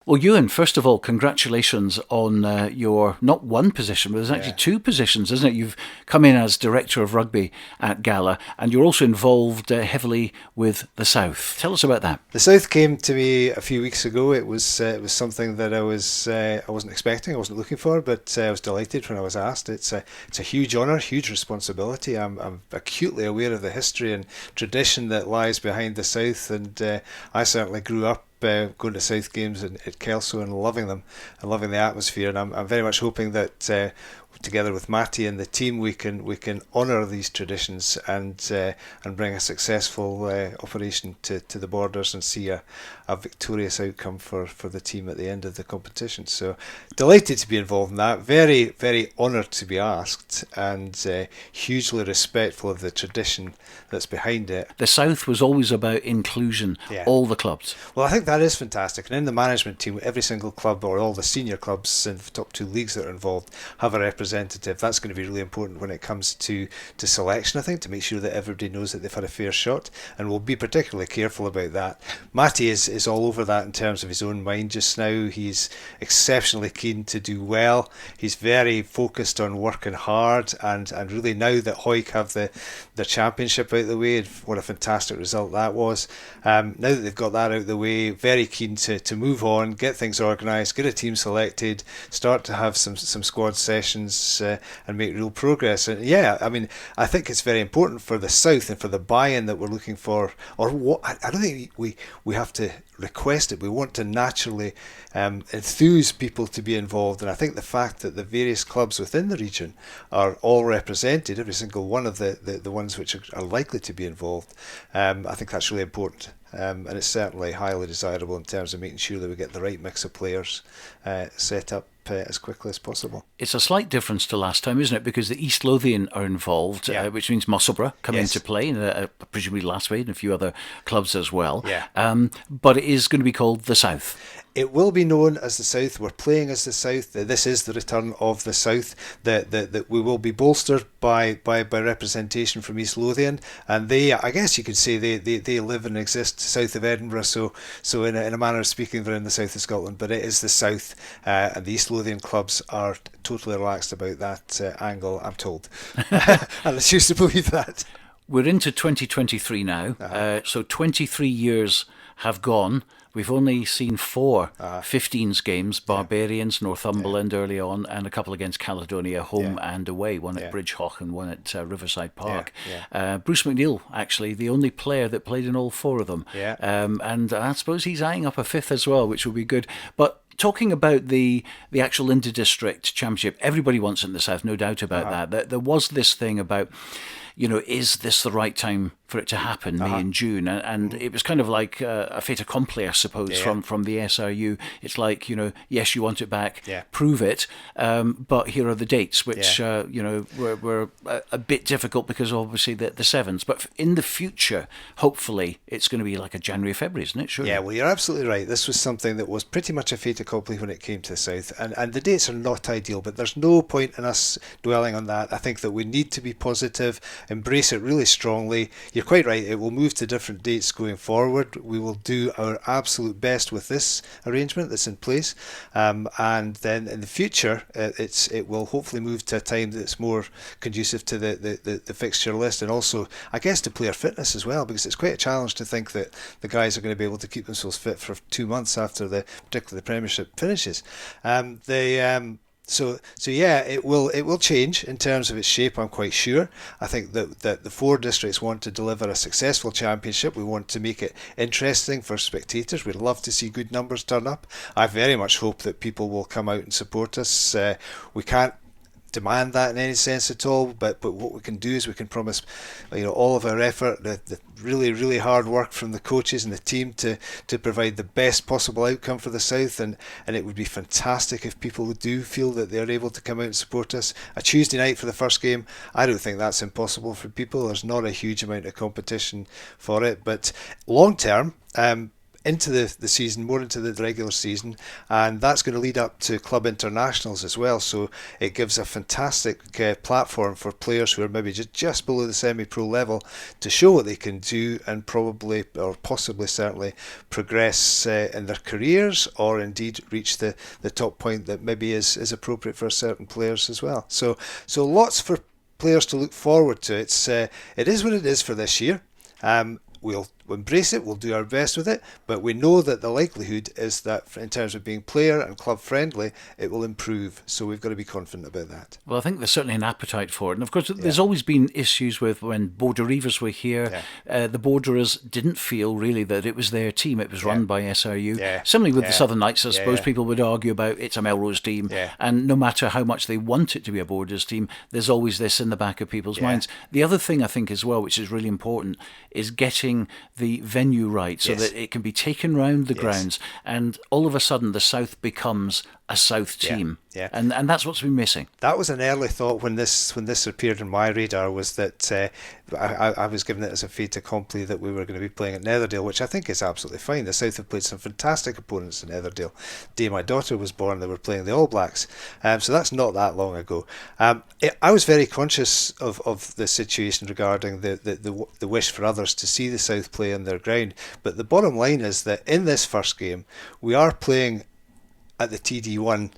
Well, Ewan, first of all, congratulations on your not one position, but there's actually two positions, isn't it? You've come in as Director of Rugby at Gala, and you're also involved heavily with the South. Tell us about that. The South came to me a few weeks ago. It was something that I wasn't expecting, I wasn't looking for, but I was delighted when I was asked. It's a huge honour, huge responsibility. I'm acutely aware of the history and tradition that lies behind the South, and I certainly grew up going to South games at Kelso and loving them and loving the atmosphere. And I'm very much hoping that together with Matty and the team, we can honour these traditions and bring a successful operation to the Borders and see a victorious outcome for the team at the end of the competition. So delighted to be involved in that. Very, very honoured to be asked, and hugely respectful of the tradition that's behind it. The South was always about inclusion, all the clubs. Well, I think that is fantastic. And in the management team, every single club or all the senior clubs in the top two leagues that are involved have a representative. That's going to be really important when it comes to selection, I think, to make sure that everybody knows that they've had a fair shot. And we'll be particularly careful about that. Matty is all over that in terms of his own mind just now. He's exceptionally keen to do well. He's very focused on working hard, and really now that Hoyk have the championship out of the way, what a fantastic result that was. Now that they've got that out of the way, very keen to move on, get things organised, get a team selected, start to have some squad sessions and make real progress. And I think it's very important for the South and for the buy-in that we're looking for, or what I don't think we have to request it. We want to naturally enthuse people to be involved, and I think the fact that the various clubs within the region are all represented, every single one of the ones which are likely to be involved, I think that's really important. And it's certainly highly desirable in terms of making sure that we get the right mix of players set up as quickly as possible. It's a slight difference to last time, isn't it? Because the East Lothian are involved, which means Musselburgh come into play, presumably Lastway and a few other clubs as well. But it is going to be called the South. It will be known as the South. We're playing as the South. This is the return of the South. That we will be bolstered by representation from East Lothian, and I guess you could say they live and exist south of Edinburgh. So in a manner of speaking, they're in the south of Scotland. But it is the South, and the East Lothian clubs are totally relaxed about that angle, I'm told, and I choose to believe that. We're into 2023 now, so 23 years have gone. We've only seen 4 15s games, Barbarians, Northumberland early on, and a couple against Caledonia, home and away, one at Bridgehoch and one at Riverside Park. Bruce McNeil, actually, the only player that played in all 4 of them. And I suppose he's eyeing up a 5th as well, which will be good. But talking about the actual inter-district championship, everybody wants it in the South, no doubt about that. There was this thing about, is this the right time for it to happen, May and June? And it was kind of like a fait accompli, I suppose, from the SRU. It's like, yes, you want it back, prove it, but here are the dates, which, were a bit difficult because obviously the sevens. But in the future, hopefully, it's going to be like a January, February, isn't it? Sure. Yeah, well, you're absolutely right. This was something that was pretty much a fait accompli when it came to the South. And the dates are not ideal, but there's no point in us dwelling on that. I think that we need to be positive, embrace it really strongly. You're quite right, it will move to different dates going forward. We will do our absolute best with this arrangement that's in place, and then in the future it will hopefully move to a time that's more conducive to the fixture list, and also I guess to player fitness as well, because it's quite a challenge to think that the guys are going to be able to keep themselves fit for 2 months after particularly the Premiership finishes. So it will change in terms of its shape, I'm quite sure. I think that the 4 districts want to deliver a successful championship. We want to make it interesting for spectators. We'd love to see good numbers turn up. I very much hope that people will come out and support us. We can't demand that in any sense at all, but what we can do is we can promise all of our effort, the really, really hard work from the coaches and the team to provide the best possible outcome for the South, and it would be fantastic if people do feel that they're able to come out and support us. A Tuesday night for the first game, I don't think that's impossible for people. There's not a huge amount of competition for it, but long term, into the season, more into the regular season, and that's going to lead up to club internationals as well. So it gives a fantastic platform for players who are maybe just below the semi-pro level to show what they can do and probably, or possibly certainly, progress in their careers, or indeed reach the top point that maybe is appropriate for certain players as well. So lots for players to look forward to. It is what it is for this year. We'll embrace it, we'll do our best with it, but we know that the likelihood is that in terms of being player and club friendly, it will improve. So we've got to be confident about that. Well, I think there's certainly an appetite for it. And of course, there's always been issues with when Border Reivers were here. The Borderers didn't feel really that it was their team. It was run by SRU. Similarly with the Southern Knights, I suppose people would argue about it's a Melrose team. And no matter how much they want it to be a Borders team, there's always this in the back of people's minds. The other thing I think as well, which is really important, is getting the venue right so that it can be taken round the grounds, and all of a sudden the South becomes a South team. And that's what's been missing. That was an early thought when this appeared on my radar, was that I was given it as a fait accompli that we were going to be playing at Netherdale, which I think is absolutely fine. The South have played some fantastic opponents in Netherdale. The day my daughter was born, they were playing the All Blacks, so that's not that long ago. I was very conscious of the situation regarding the wish for others to see the South play on their ground, but the bottom line is that in this first game we are playing at the TD1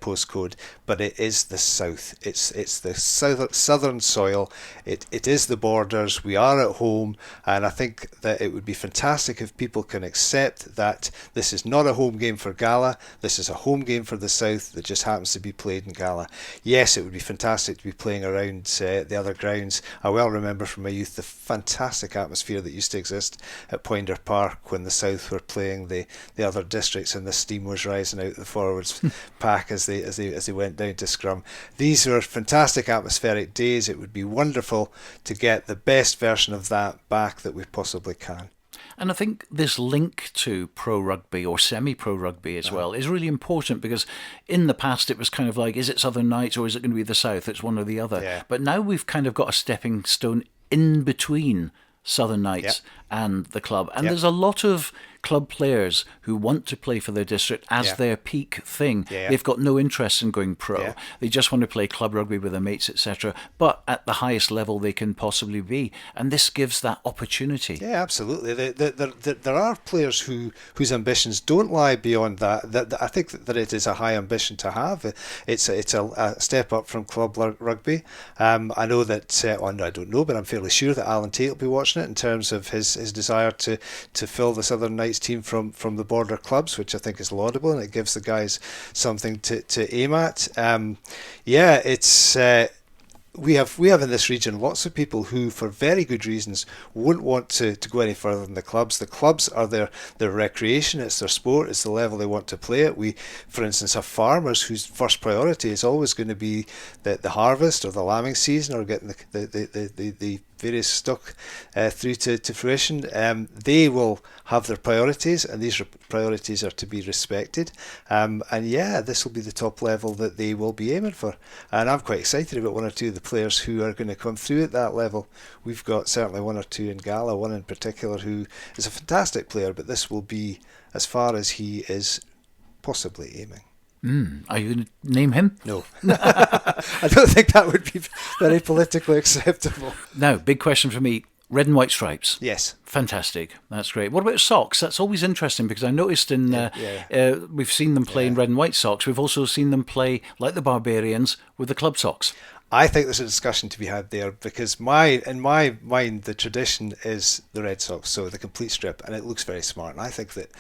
postcode, but it is the South. It's the southern soil. It is the Borders. We are at home, and I think that it would be fantastic if people can accept that this is not a home game for Gala. This is a home game for the South that just happens to be played in Gala. Yes, it would be fantastic to be playing around the other grounds. I well remember from my youth the fantastic atmosphere that used to exist at Poinder Park when the South were playing the other districts, and the steam was rising out the forwards pack as they went down to scrum. These were fantastic atmospheric days. It would be wonderful to get the best version of that back that we possibly can. And I think this link to pro rugby or semi-pro rugby as well is really important, because in the past it was kind of like, is it Southern Knights or is it going to be the South? It's one or the other. But now we've kind of got a stepping stone in between Southern Knights and the club. And there's a lot of club players who want to play for their district as their peak thing. They've got no interest in going pro. They just want to play club rugby with their mates, etc. But at the highest level they can possibly be. And this gives that opportunity. Yeah, absolutely. There are players whose ambitions don't lie beyond that. I think that it is a high ambition to have. It's a step up from club rugby. I know that, I don't know, but I'm fairly sure that Alan Tate will be watching it in terms of his desire to fill the Southern Knights team from the border clubs, which I think is laudable, and it gives the guys something to aim at. It's we have in this region lots of people who, for very good reasons, won't want to go any further than the clubs. The clubs are their recreation, it's their sport, it's the level they want to play at. We, for instance, have farmers whose first priority is always going to be the harvest or the lambing season, or getting the various stock through to fruition. They will have their priorities, and these priorities are to be respected. This will be the top level that they will be aiming for. And I'm quite excited about one or two of the players who are going to come through at that level. We've got certainly one or two in Gala, one in particular who is a fantastic player, but this will be as far as he is possibly aiming. Are you going to name him? No. I don't think that would be very politically acceptable. Now, big question for me. Red and white stripes. Yes. Fantastic. That's great. What about socks? That's always interesting, because I noticed we've seen them play in red and white socks. We've also seen them play, like the Barbarians, with the club socks. I think there's a discussion to be had there, because in my mind the tradition is the red socks, so the complete strip, and it looks very smart. And I think that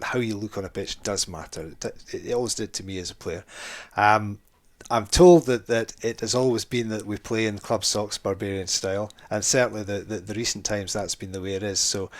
how you look on a pitch does matter. It always did to me as a player. I'm told that it has always been that we play in club socks, Barbarian style, and certainly the recent times that's been the way it is. So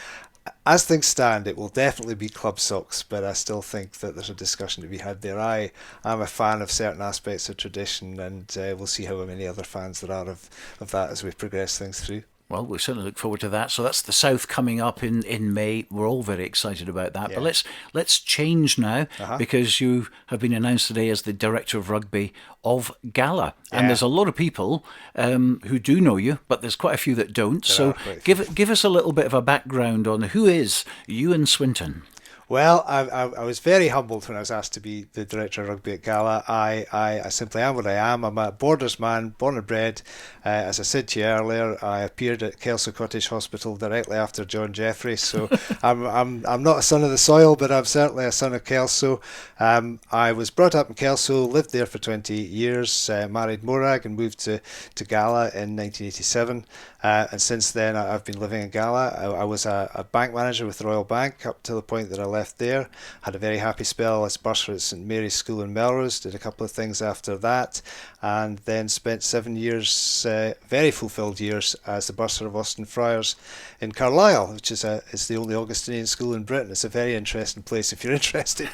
as things stand, it will definitely be club socks, but I still think that there's a discussion to be had there. I'm a fan of certain aspects of tradition, and we'll see how many other fans there are of that as we progress things through. Well, we certainly look forward to that. So that's the South coming up in May. We're all very excited about that. Yeah. But let's change now, because you have been announced today as the Director of Rugby of Gala. Yeah. And there's a lot of people who do know you, but there's quite a few that don't. So give us a little bit of a background on who is Ewen Swinton. Well, I was very humbled when I was asked to be the director of rugby at Gala. I simply am what I am. I'm a Borders man, born and bred. As I said to you earlier, I appeared at Kelso Cottage Hospital directly after John Jeffrey. So I'm not a son of the soil, but I'm certainly a son of Kelso. I was brought up in Kelso, lived there for 20 years, married Morag, and moved to Gala in 1987. And since then, I've been living in Gala. I was a bank manager with the Royal Bank up to the point that I left there. Had a very happy spell as bursar at St Mary's School in Melrose. Did a couple of things after that, and then spent 7 years, very fulfilled years, as the bursar of Austin Friars in Carlisle, which is the only Augustinian school in Britain. It's a very interesting place if you're interested.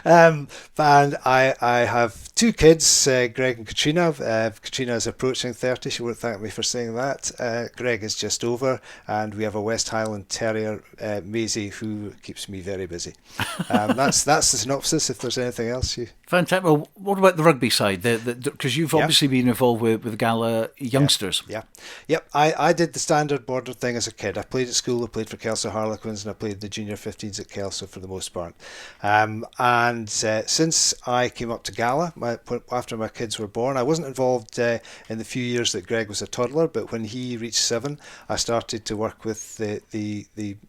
And I have two kids, Greg and Katrina. Katrina is approaching 30. She won't thank me for saying that. Greg is just over, and we have a West Highland Terrier, Maisie, who keeps me very busy. That's the synopsis. If there's anything else, you. Fantastic. Well, what about the rugby side? Because you've obviously been involved with Gala youngsters. Yep. I did the standard border thing as a kid. I played at school. I played for Kelso Harlequins, and I played the junior 15s at Kelso for the most part. And since I came up to Gala, after my kids were born, I wasn't involved in the few years that Greg was a toddler, but when he reached 7, I started to work with the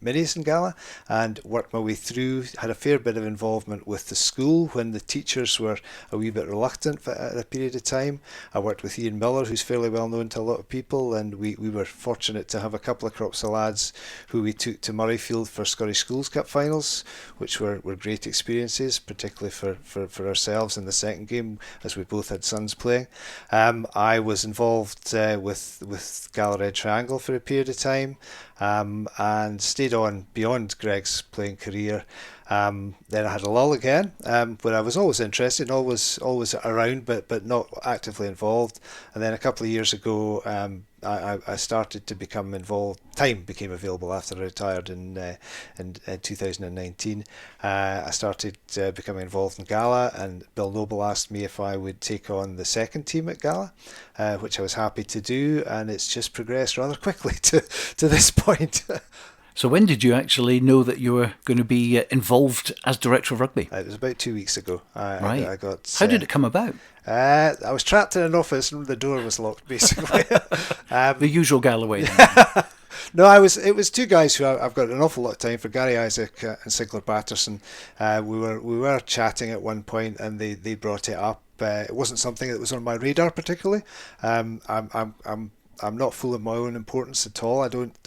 minis in Gala and worked my way through. Had a fair bit of involvement with the school when the teachers were a wee bit reluctant at a period of time. I worked with Ian Miller, who's fairly well known to a lot of people, and we were fortunate to have a couple of crops of lads who we took to Murrayfield for Scottish Schools Cup finals, which were great experiences, particularly for ourselves in the second game, as we both had sons playing. I was involved with Gala Red Triangle for a period of time, and stayed on beyond Greg's playing career. Then I had a lull again, where I was always interested and always around, but not actively involved. And then a couple of years ago, I started to become involved. Time became available after I retired in 2019. I started becoming involved in Gala, and Bill Noble asked me if I would take on the second team at Gala, which I was happy to do, and it's just progressed rather quickly to this point. So when did you actually know that you were going to be involved as Director of Rugby? It was about 2 weeks ago. Right. I got. How did it come about? I was trapped in an office and the door was locked, basically. The usual Galloway. No, it was two guys who I've got an awful lot of time for, Gary Isaac and Sigler Patterson. We were chatting at one point, and they brought it up. It wasn't something that was on my radar particularly. I'm not full of my own importance at all. I didn't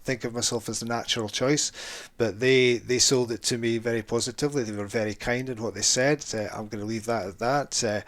think of myself as the natural choice, but they sold it to me very positively. They were very kind in what they said. I'm going to leave that at that. So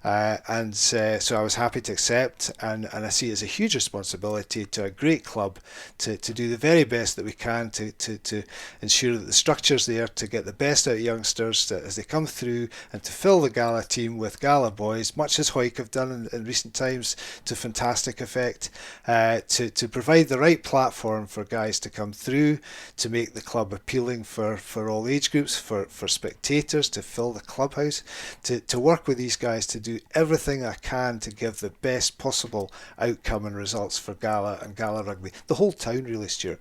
I was happy to accept, and I see it as a huge responsibility to a great club to do the very best that we can to ensure that the structure's there to get the best out of youngsters as they come through, and to fill the Gala team with Gala boys, much as Hoyk have done in recent times to fantastic effect, to provide the right platform for guys to come through, to make the club appealing for all age groups, for spectators, to fill the clubhouse, to work with these guys to do everything I can to give the best possible outcome and results for Gala and Gala Rugby. The whole town, really, Stuart.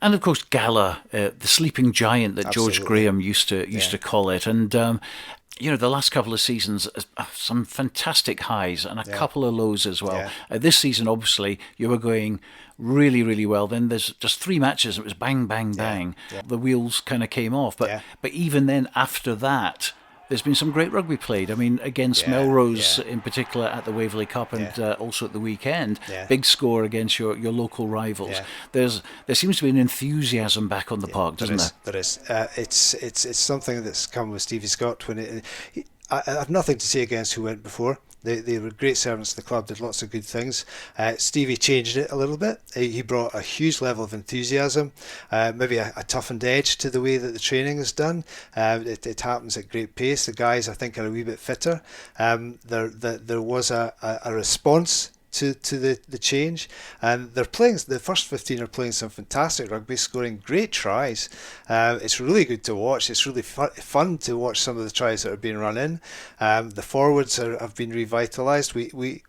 And of course, Gala, the sleeping giant that Absolutely. George Graham used to call it. And the last couple of seasons, some fantastic highs and a couple of lows as well. This season, obviously, you were going really, really well. Then there's just 3 matches. It was bang, bang, bang. The wheels kind of came off. But even then, after that, there's been some great rugby played. I mean, against Melrose in particular at the Waverley Cup, and also at the weekend. Big score against your local rivals. There seems to be an enthusiasm back on the park, doesn't there? There is. It's something that's come with Stevie Scott. I have nothing to say against who went before. They were great servants to the club, did lots of good things. Stevie changed it a little bit. He brought a huge level of enthusiasm, maybe a toughened edge to the way that the training is done. It happens at great pace. The guys, I think, are a wee bit fitter. There was a response to the change, and they're playing. The first 15 are playing some fantastic rugby, scoring great tries. It's really good to watch. It's really fun to watch some of the tries that are being run in. The forwards have been revitalised.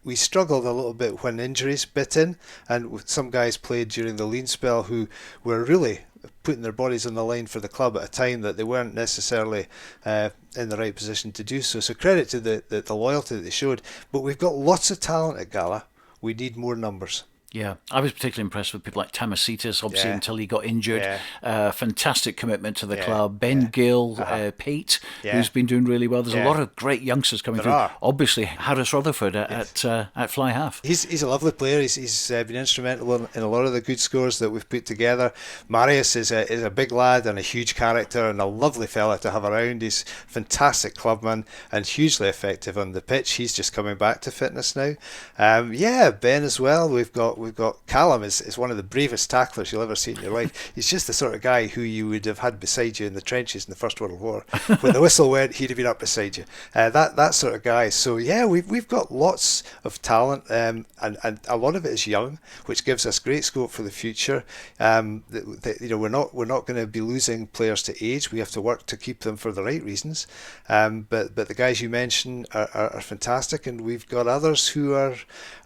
We struggled a little bit when injuries bit in, and some guys played during the lean spell who were really putting their bodies on the line for the club at a time that they weren't necessarily in the right position to do so. So credit to the loyalty that they showed. But we've got lots of talent at Gala. We need more numbers. Yeah, I was particularly impressed with people like Tamasitas, obviously, until he got injured. Fantastic commitment to the club. Ben Gill, Pate, who's been doing really well. There's a lot of great youngsters coming through. Obviously, Harris Rutherford at fly half. He's a lovely player. He's been instrumental in a lot of the good scores that we've put together. Marius is a big lad and a huge character and a lovely fella to have around. He's a fantastic clubman and hugely effective on the pitch. He's just coming back to fitness now. Ben as well. We've got Callum is one of the bravest tacklers you'll ever see in your life. He's just the sort of guy who you would have had beside you in the trenches in the First World War. When the whistle went, he'd have been up beside you. That sort of guy. So we've got lots of talent, and a lot of it is young, which gives us great scope for the future. We're not going to be losing players to age. We have to work to keep them for the right reasons. But the guys you mentioned are fantastic, and we've got others who are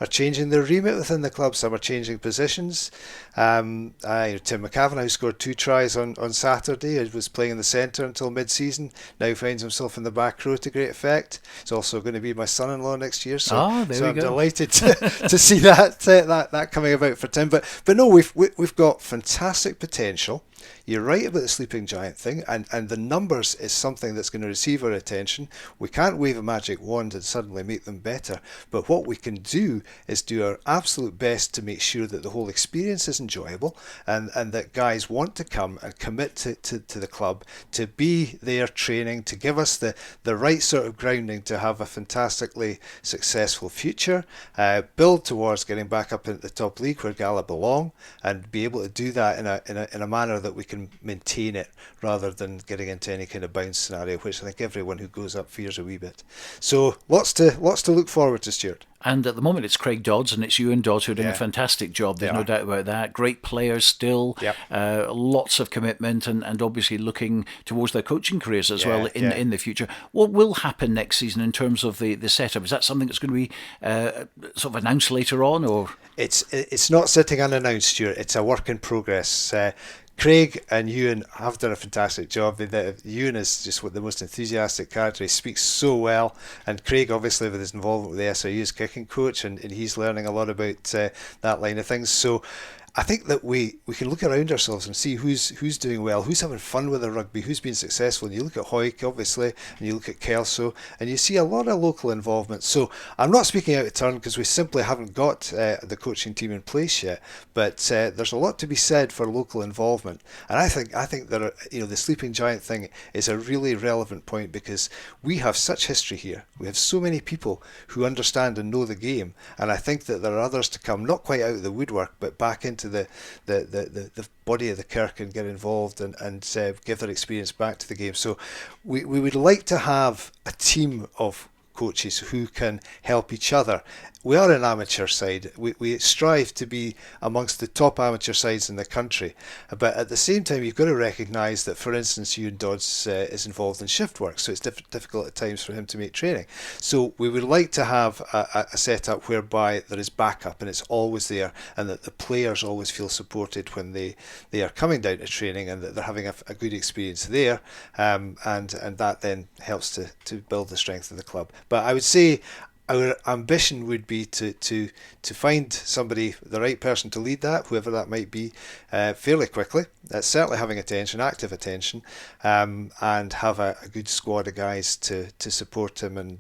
changing their remit within the club. Some are changing positions. Tim McCavan, who scored 2 tries on Saturday, was playing in the centre until mid-season. Now finds himself in the back row to great effect. He's also going to be my son-in-law next year, so I'm delighted to see that coming about for Tim. But no, we've got fantastic potential. You're right about the sleeping giant thing, and the numbers is something that's going to receive our attention. We can't wave a magic wand and suddenly make them better, but what we can do is do our absolute best to make sure that the whole experience is enjoyable, and that guys want to come and commit to the club, to be there training, to give us the right sort of grounding to have a fantastically successful future, build towards getting back up into the top league where Gala belong, and be able to do that in a manner that we can maintain it rather than getting into any kind of bounce scenario, which I think everyone who goes up fears a wee bit. So lots to look forward to, Stuart. And at the moment it's Craig Dodds and it's Ewen Dodds who are doing a fantastic job. There's no doubt about that. Great players still, lots of commitment, and obviously looking towards their coaching careers as well in the future. What will happen next season in terms of the setup? Is that something that's going to be sort of announced later on, or? It's not sitting unannounced, Stuart. It's a work in progress. Craig and Ewan have done a fantastic job. Ewan is just the most enthusiastic character. He speaks so well, and Craig, obviously, with his involvement with the SRU as kicking coach, and he's learning a lot about that line of things. So I think that we can look around ourselves and see who's doing well, who's having fun with their rugby, who's been successful. And you look at Hoyk, obviously, and you look at Kelso, and you see a lot of local involvement. So I'm not speaking out of turn because we simply haven't got the coaching team in place yet. But there's a lot to be said for local involvement, and I think that the sleeping giant thing is a really relevant point because we have such history here. We have so many people who understand and know the game, and I think that there are others to come, not quite out of the woodwork, but back into the body of the kirk and get involved and give their experience back to the game. So we would like to have a team of coaches who can help each other. We are an amateur side. We strive to be amongst the top amateur sides in the country. But at the same time, you've got to recognise that, for instance, Ewen Dodds is involved in shift work, so it's difficult at times for him to make training. So we would like to have a setup whereby there is backup and it's always there, and that the players always feel supported when they are coming down to training, and that they're having a good experience there, and that then helps to build the strength of the club. But I would say our ambition would be to find somebody, the right person to lead that, whoever that might be, fairly quickly. Certainly having active attention, and have a good squad of guys to support him and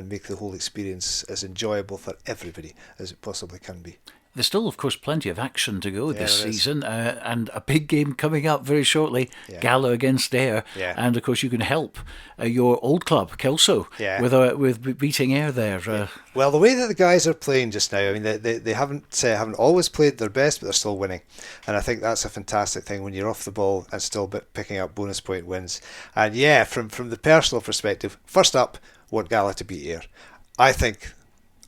make the whole experience as enjoyable for everybody as it possibly can be. There's still, of course, plenty of action to go this season, and a big game coming up very shortly, Gala against Ayr, and of course you can help your old club, Kelso, with beating Ayr there. Well, the way that the guys are playing just now, I mean, they haven't always played their best, but they're still winning, and I think that's a fantastic thing when you're off the ball and still picking up bonus point wins. And from the personal perspective, first up, want Gala to beat Ayr. I think.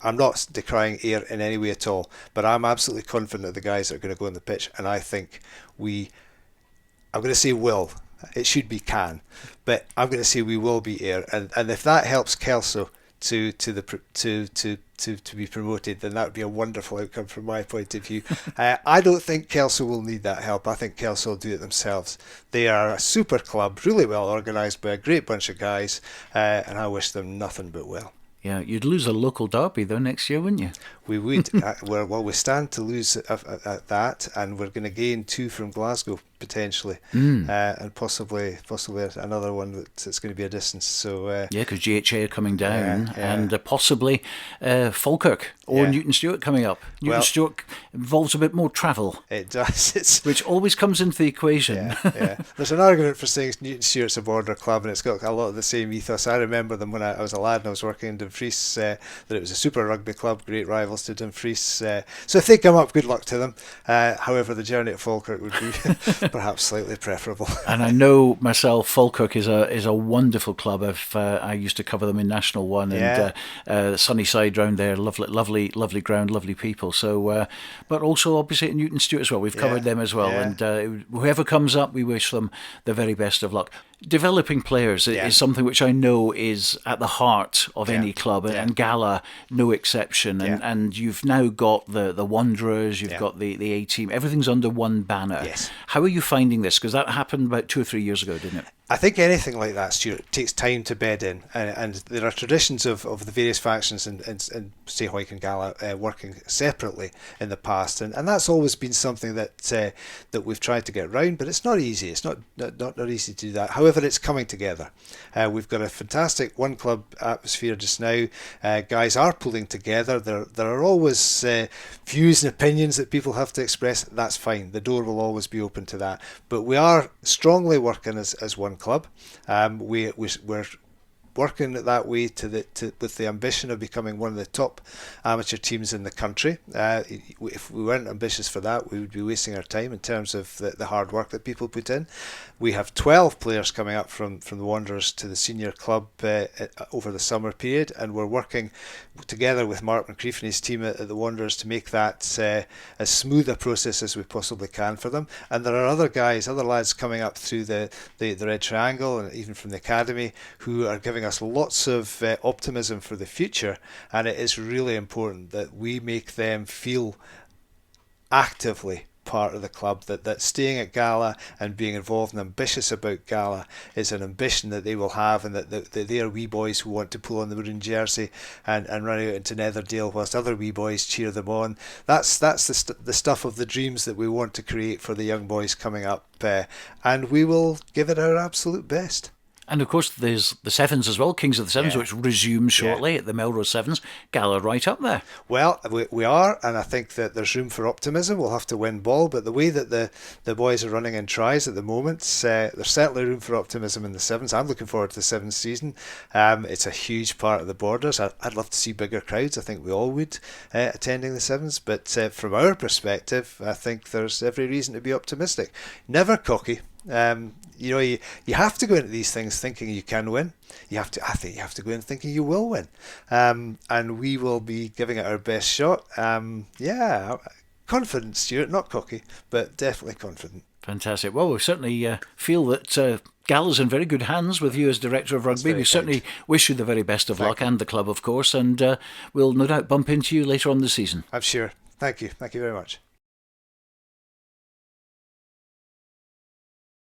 I'm not decrying Ayr in any way at all, but I'm absolutely confident of the guys that are going to go on the pitch, and I think I'm going to say will. It should be can, but I'm going to say we will beat Ayr, and if that helps Kelso to be promoted, then that would be a wonderful outcome from my point of view. I don't think Kelso will need that help. I think Kelso will do it themselves. They are a super club, really well organised by a great bunch of guys, and I wish them nothing but well. Yeah, you'd lose a local derby though next year, wouldn't you? We would. We stand to lose at that, and we're going to gain 2 from Glasgow potentially, and possibly another one that's going to be a distance. So yeah, because GHA are coming down, and possibly Falkirk or Newton Stewart coming up. Newton Stewart involves a bit more travel. It does. Which always comes into the equation. Yeah. There's an argument for saying Newton Stewart's a border club, and it's got a lot of the same ethos. I remember them when I was a lad and I was working in Dumfries, that it was a super rugby club, great rivals to Dumfries. So if they come up, good luck to them. However, the journey to Falkirk would be perhaps slightly preferable. And I know myself, Falkirk is a wonderful club. I used to cover them in National One, and Sunnyside round there, lovely ground, lovely people. So, but also obviously at Newton Stewart as well. We've covered them as well, and whoever comes up, we wish them the very best of luck. Developing players is something which I know is at the heart of any club, and Gala no exception. And you've now got the Wanderers, you've got the A team. Everything's under one banner. Yes. How are you finding this? Because that happened about 2 or 3 years ago, didn't it? I think anything like that, Stuart, takes time to bed in, and there are traditions of the various factions in say Hoyk and Gala working separately in the past, and that's always been something that we've tried to get round, but it's not easy. It's not easy to do that. However, it's coming together. We've got a fantastic one club atmosphere just now. Guys are pulling together. There are always views and opinions that people have to express. That's fine. The door will always be open to that. But we are strongly working as one club. We're working that way with the ambition of becoming one of the top amateur teams in the country. If we weren't ambitious for that, we would be wasting our time in terms of the hard work that people put in. We have 12 players coming up from the Wanderers to the senior club over the summer period, and we're working together with Mark McCreef and his team at the Wanderers to make that as smooth a process as we possibly can for them. And there are other lads coming up through the Red Triangle and even from the academy who are giving us lots of optimism for the future, and it is really important that we make them feel actively part of the club, that staying at Gala and being involved and ambitious about Gala is an ambition that they will have, and that they are wee boys who want to pull on the maroon jersey and run out into Netherdale whilst other wee boys cheer them on. That's the stuff of the dreams that we want to create for the young boys coming up, and we will give it our absolute best. And of course there's the Sevens as well, Kings of the Sevens, which resumes shortly at the Melrose Sevens. Gala right up there. Well, we are, and I think that there's room for optimism. We'll have to win ball, but the way that the boys are running in tries at the moment, there's certainly room for optimism in the Sevens. I'm looking forward to the Sevens season. It's a huge part of the Borders. I'd love to see bigger crowds. I think we all would, attending the Sevens, but from our perspective, I think there's every reason to be optimistic. Never cocky. You have to go into these things thinking you can win. I think you have to go in thinking you will win, and we will be giving it our best shot. Confident, Stuart, not cocky, but definitely confident. Fantastic. Well, we certainly feel that Gala's in very good hands with you as Director of Rugby. We certainly wish you the very best of luck, and the club, of course, and we'll no doubt bump into you later on this season. I'm sure. Thank you very much.